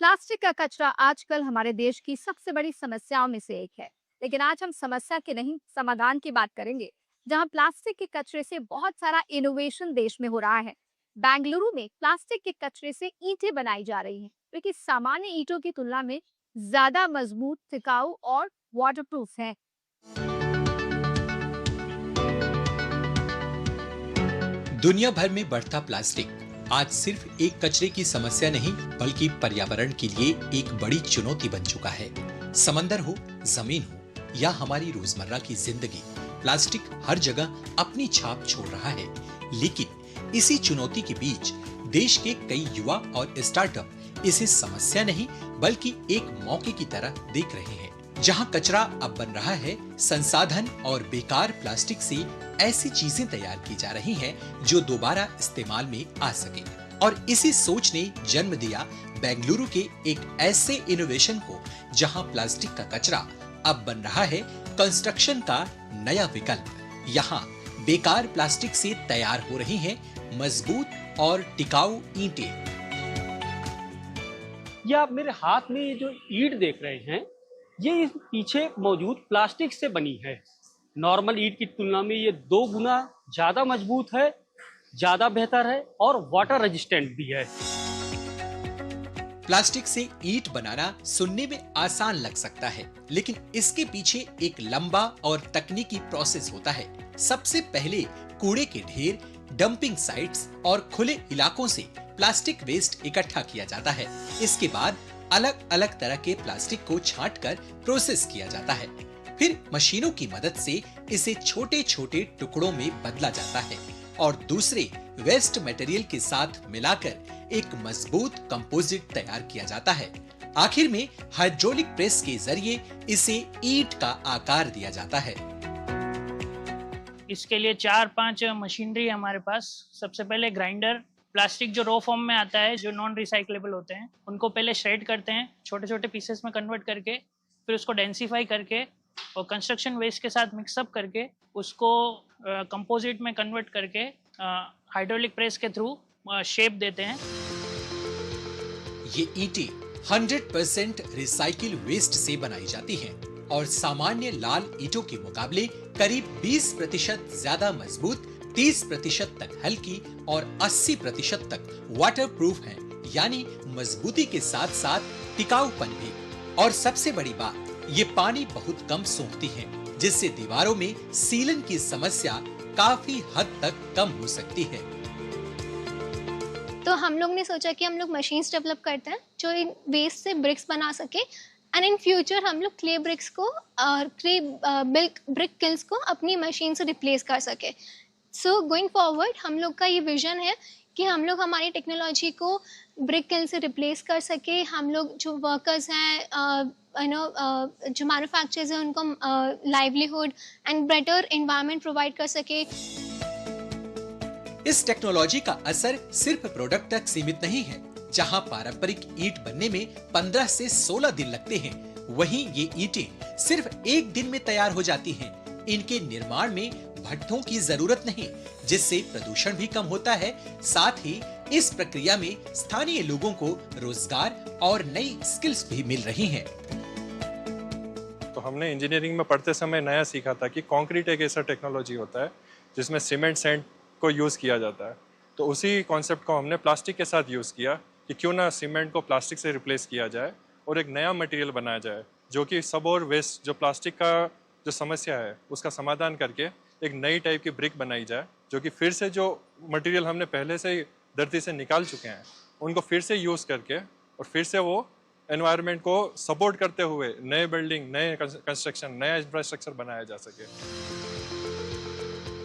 Plastic का कचरा आजकल हमारे देश की सबसे बड़ी समस्याओं में से एक है। लेकिन आज हम समस्या के नहीं, समाधान की बात करेंगे, जहां प्लास्टिक के कचरे से बहुत सारा इनोवेशन देश में हो रहा है। बेंगलुरु में प्लास्टिक के कचरे से ईंटें बनाई जा रही हैं, जो कि सामान्य ईंटों की तुलना में ज्यादा मजबूत, टिकाऊ और वाटरप्रूफ है। दुनिया भर में बढ़ता प्लास्टिक आज सिर्फ एक कचरे की समस्या नहीं बल्कि पर्यावरण के लिए एक बड़ी चुनौती बन चुका है। समंदर हो, जमीन हो या हमारी रोजमर्रा की जिंदगी, प्लास्टिक हर जगह अपनी छाप छोड़ रहा है। लेकिन इसी चुनौती के बीच देश के कई युवा और स्टार्टअप इसे समस्या नहीं बल्कि एक मौके की तरह देख रहे हैं। जहां कचरा अब बन रहा है, संसाधन और बेकार प्लास्टिक से ऐसी चीजें तैयार की जा रही हैं जो दोबारा इस्तेमाल में आ सके। और इसी सोच ने जन्म दिया बेंगलुरु के एक ऐसे इनोवेशन को जहां प्लास्टिक का कचरा अब बन रहा है कंस्ट्रक्शन का नया विकल्प। यहाँ बेकार प्लास्टिक से तैयार हो रही हैं मजबूत और टिकाऊ ईंटें। ये आप मेरे हाथ में ये जो ईंट देख रहे हैं, ये इस पीछे मौजूद प्लास्टिक से बनी है। नॉर्मल ईंट की तुलना में ये 2 गुना ज्यादा मजबूत है, ज्यादा बेहतर है और वाटर रेजिस्टेंट भी है। प्लास्टिक से ईंट बनाना सुनने में आसान लग सकता है, लेकिन इसके पीछे एक लंबा और तकनीकी प्रोसेस होता है। सबसे पहले कूड़े के ढेर, डंपिंग साइट्स और खुले इलाकों से प्लास्टिक वेस्ट इकट्ठा किया जाता है। इसके बाद अलग अलग तरह के प्लास्टिक को छांटकर प्रोसेस किया जाता है। फिर मशीनों की मदद से इसे छोटे छोटे टुकड़ों में बदला जाता है और दूसरे वेस्ट मटेरियल के साथ मिलाकर एक मजबूत कंपोजिट तैयार किया जाता है। आखिर में हाइड्रोलिक प्रेस के जरिए इसे ईंट का आकार दिया जाता है। इसके लिए 4-5 मशीनरी है हमारे पास। सबसे पहले ग्राइंडर, प्लास्टिक जो रॉ फॉर्म में आता है, जो नॉन रिसाइक्लेबल होते हैं, उनको पहले श्रेड करते हैं, छोटे छोटे पीसेस में कन्वर्ट करके, फिर उसको डेंसिफाई करके और कंस्ट्रक्शन वेस्ट के साथ मिक्सअप करके उसको कंपोजिट में कन्वर्ट करके हाइड्रोलिक प्रेस के थ्रू शेप देते हैं। ये ईंटें 100% रिसाइकिल वेस्ट से बनाई जाती हैं और सामान्य लाल ईंटों के मुकाबले करीब 20% ज्यादा मजबूत, 30% तक हल्की और 80% तक वाटरप्रूफ हैं, यानी मजबूती के साथ साथ टिकाऊपन भी। और सबसे बड़ी बात, ये पानी बहुत कम सोखती हैं, जिससे दीवारों में सीलन की समस्या काफी हद तक कम हो सकती है। तो हम लोग ने सोचा कि हम लोग मशीन्स डेवलप करते हैं जो इन वेस्ट से ब्रिक्स बना सके एंड इन फ्यूचर हम लोग क्ले ब्रिक्स को और क्ले ब्रिक किल्स को अपनी मशीन से रिप्लेस कर सके। सो गोइंग फॉरवर्ड हम लोग का ये विजन है कि हम लोग हमारी टेक्नोलॉजी को ब्रिक किल से रिप्लेस कर सके। हम लोग जो वर्कर्स हैं, जो मैन्युफैक्चरर्स हैं, उनको livelihood and better environment provide कर सके। इस टेक्नोलॉजी का असर सिर्फ प्रोडक्ट तक सीमित नहीं है। जहां पारंपरिक ईंट बनने में 15 से 16 दिन लगते हैं, वहीं ये ईंटें सिर्फ 1 दिन में तैयार हो जाती हैं। इनके निर्माण में भट्ठों की जरूरत नहीं, जिससे प्रदूषण भी कम होता है। साथ ही इस प्रक्रिया में स्थानीय लोगों को रोजगार और नई स्किल्स भी मिल रही हैं। तो हमने इंजीनियरिंग में पढ़ते समय नया सीखा था कि कंक्रीट एक ऐसा टेक्नोलॉजी होता है जिसमें सीमेंट सैंड को यूज़ किया जाता है। तो उसी कॉन्सेप्ट को हमने प्लास्टिक के साथ यूज़ किया कि क्यों ना सीमेंट को प्लास्टिक से रिप्लेस किया जाए और एक नया मटेरियल बनाया जाए जो कि सब और वेस्ट जो प्लास्टिक का जो समस्या है उसका समाधान करके एक नई टाइप की ब्रिक बनाई जाए, जो कि फिर से जो मटेरियल हमने पहले से ही धरती से निकाल चुके हैं उनको फिर से यूज़ करके और फिर से वो एनवायरनमेंट को सपोर्ट करते हुए नए बिल्डिंग, नए कंस्ट्रक्शन, नया इंफ्रास्ट्रक्चर बनाया जा सके।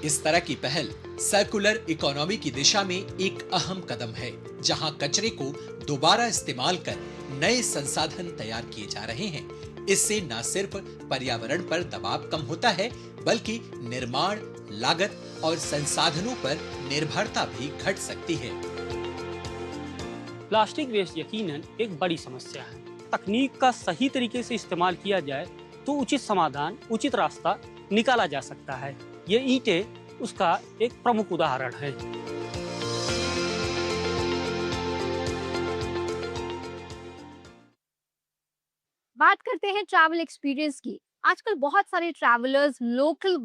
इस तरह की पहल सर्कुलर इकोनॉमी की दिशा में एक अहम कदम है, जहां कचरे को दोबारा इस्तेमाल कर नए संसाधन तैयार किए जा रहे हैं। इससे न सिर्फ पर्यावरण पर दबाव कम होता है, बल्कि निर्माण लागत और संसाधनों पर निर्भरता भी घट सकती है। प्लास्टिक वेस्ट यकीनन एक बड़ी समस्या है। तकनीक का सही तरीके से इस्तेमाल किया जाए तो उचित समाधान, उचित रास्ता निकाला जा सकता है। ये ईंटें उसका एक प्रमुख उदाहरण है। बात करते हैं ट्रैवल एक्सपीरियंस की। आजकल बहुत सारे ट्रैवलर्स लोकल